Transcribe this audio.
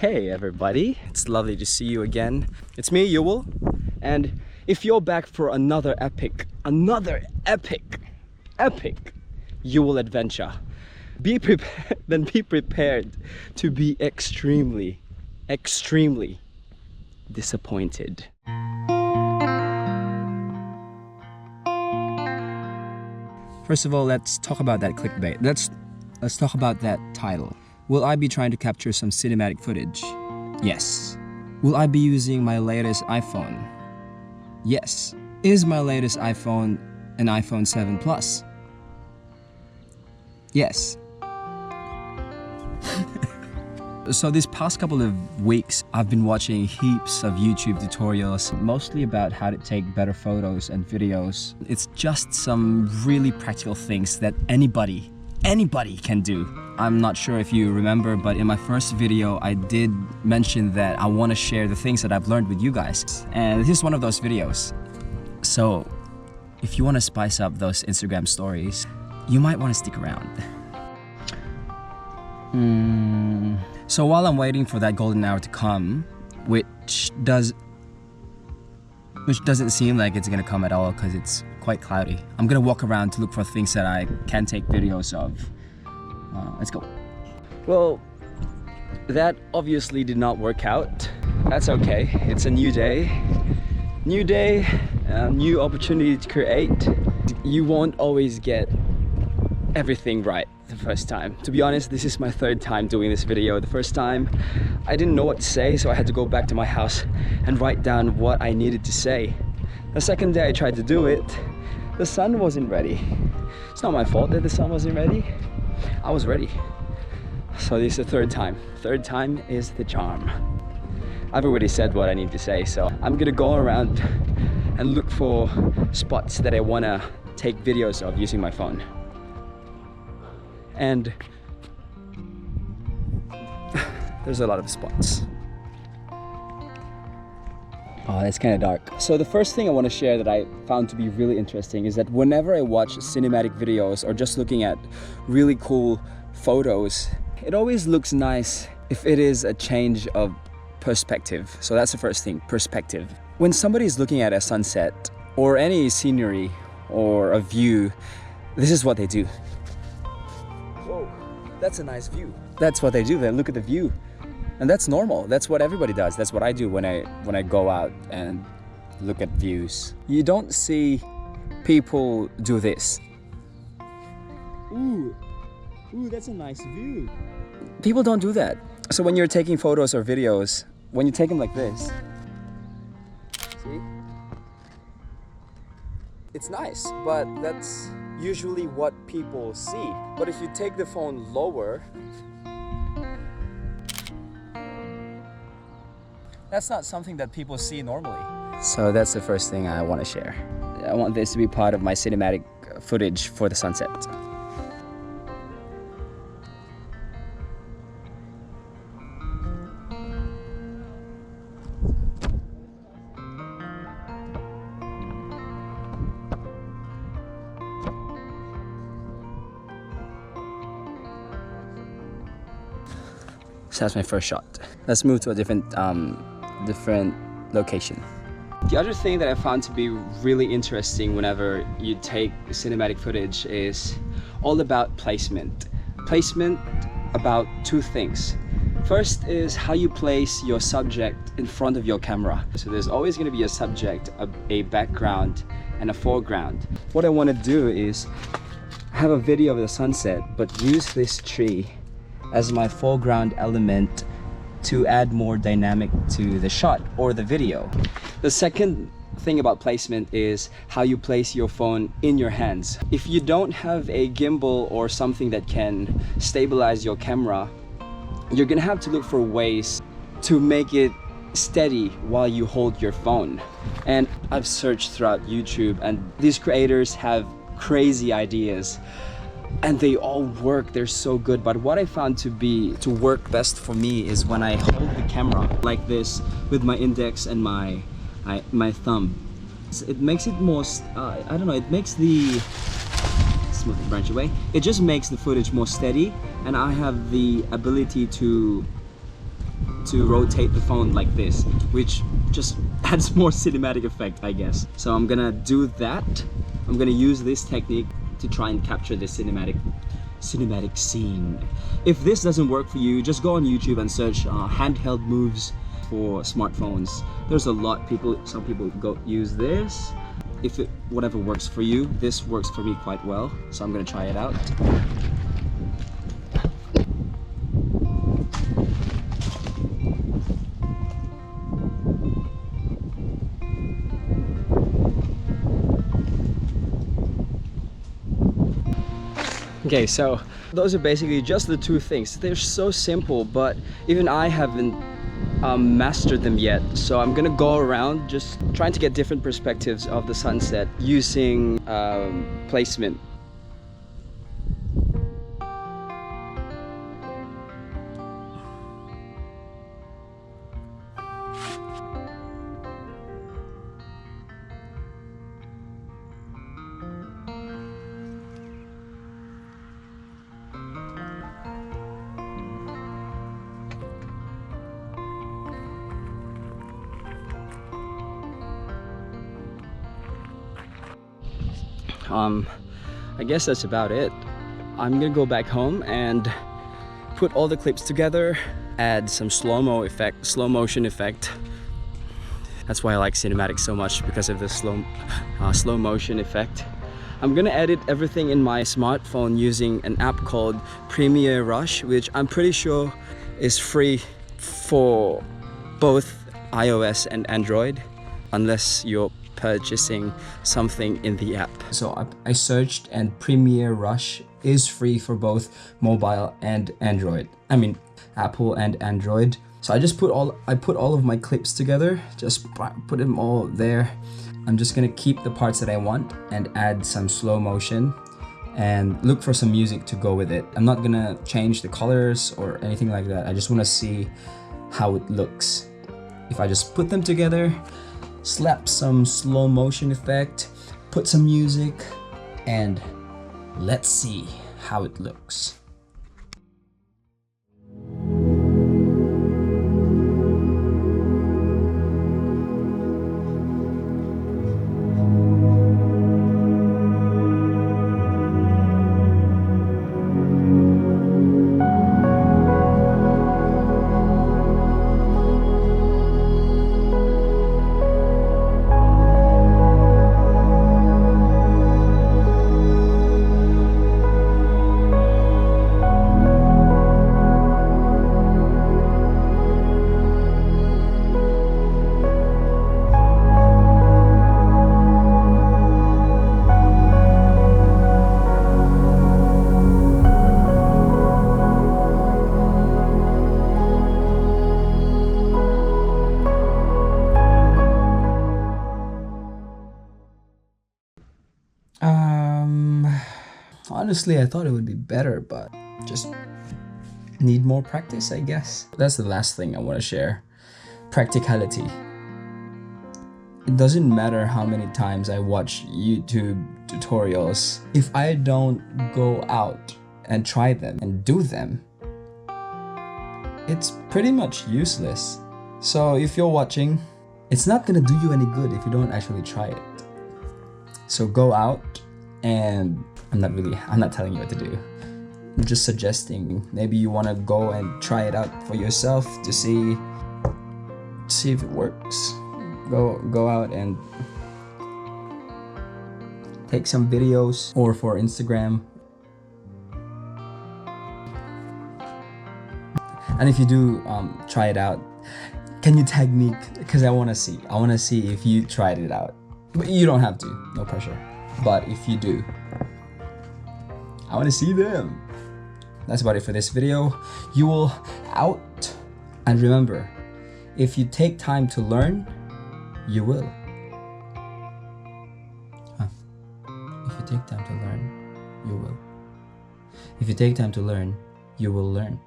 Hey everybody, it's lovely to see you again. It's me, Yuel, and if you're back for another epic Yuel adventure, be prepared to be extremely disappointed. First of all, let's talk about that clickbait. Let's talk about that title. Will I be trying to capture some cinematic footage? Yes. Will I be using my latest iPhone? Yes. Is my latest iPhone an iPhone 7 Plus? Yes. So these past couple of weeks, I've been watching heaps of YouTube tutorials, mostly about how to take better photos and videos. It's just some really practical things that anybody can do. I'm not sure if you remember, but in my first video, I did mention that I want to share the things that I've learned with you guys. And this is one of those videos. So if you want to spice up those Instagram stories, you might want to stick around. So while I'm waiting for that golden hour to come, which doesn't seem like it's gonna come at all because it's quite cloudy, I'm gonna walk around to look for things that I can take videos of. Let's go. Well, that obviously did not work out. That's okay. It's a new day, new opportunity to create. You won't always get everything right the first time. To be honest, this is my third time doing this video. The first time I didn't know what to say, so I had to go back to my house and write down what I needed to say. The second day I tried to do it, the sun wasn't ready. It's not my fault that the sun wasn't ready. I was ready. So this is the third time. Third time is the charm. I've already said what I need to say, so I'm gonna go around and look for spots that I wanna take videos of using my phone. And there's a lot of spots. Oh, that's kind of dark. So the first thing I want to share that I found to be really interesting is that whenever I watch cinematic videos or just looking at really cool photos, it always looks nice if it is a change of perspective. So that's the first thing, perspective. When somebody is looking at a sunset or any scenery or a view, this is what they do. Whoa, that's a nice view. That's what they do. They look at the view. And that's normal. That's what everybody does. That's what I do when I go out and look at views. You don't see people do this. Ooh, that's a nice view. People don't do that. So when you're taking photos or videos, when you take them like this, see? It's nice, but that's usually what people see. But if you take the phone lower, that's not something that people see normally. So that's the first thing I want to share. I want this to be part of my cinematic footage for the sunset. So that's my first shot. Let's move to a different location. The other thing that I found to be really interesting whenever you take cinematic footage is all about placement. Placement about two things. First is how you place your subject in front of your camera. So there's always going to be a subject, a background, and a foreground. What I want to do is have a video of the sunset, but use this tree as my foreground element to add more dynamic to the shot or the video. The second thing about placement is how you place your phone in your hands. If you don't have a gimbal or something that can stabilize your camera, you're gonna have to look for ways to make it steady while you hold your phone. And I've searched throughout YouTube, and these creators have crazy ideas and they all work. They're so good. But what I found to work best for me is when I hold the camera like this with my index and my thumb. It makes it more, I don't know, it makes the smooth the branch away. It just makes the footage more steady, and I have the ability to to rotate the phone like this, which just adds more cinematic effect, I guess. So I'm gonna do that. I'm gonna use this technique to try and capture the cinematic scene. If this doesn't work for you, just go on YouTube and search handheld moves for smartphones. There's a lot. Some people go use this. If whatever works for you, this works for me quite well, so I'm gonna try it out. Okay, so those are basically just the two things. They're so simple, but even I haven't mastered them yet. So I'm gonna go around just trying to get different perspectives of the sunset using placement. I guess that's about it. I'm gonna go back home and put all the clips together, add some slow motion effect. That's why I like cinematics so much, because of the slow motion effect. I'm gonna edit everything in my smartphone using an app called Premiere Rush, which I'm pretty sure is free for both iOS and Android, unless you're purchasing something in the app. So I searched, and Premiere Rush is free for both mobile and Android. I mean, Apple and Android. So I put all of my clips together, just put them all there. I'm just gonna keep the parts that I want and add some slow motion and look for some music to go with it. I'm not gonna change the colors or anything like that. I just wanna see how it looks. If I just put them together, slap some slow motion effect, put some music, and let's see how it looks. Honestly, I thought it would be better, but just need more practice, I guess. That's the last thing I want to share. Practicality. It doesn't matter how many times I watch YouTube tutorials. If I don't go out and try them and do them, it's pretty much useless. So if you're watching, it's not gonna do you any good if you don't actually try it. So go out, and I'm not telling you what to do. I'm just suggesting maybe you want to go and try it out for yourself to see if it works. Go out and take some videos, or for Instagram. And if you do try it out, can you tag me? Because I want to see if you tried it out. But you don't have to, no pressure. But if you do, I want to see them. That's about it for this video. Yuel out. And remember, if you take time to learn, you will. If you take time to learn, you will. If you take time to learn, you will learn.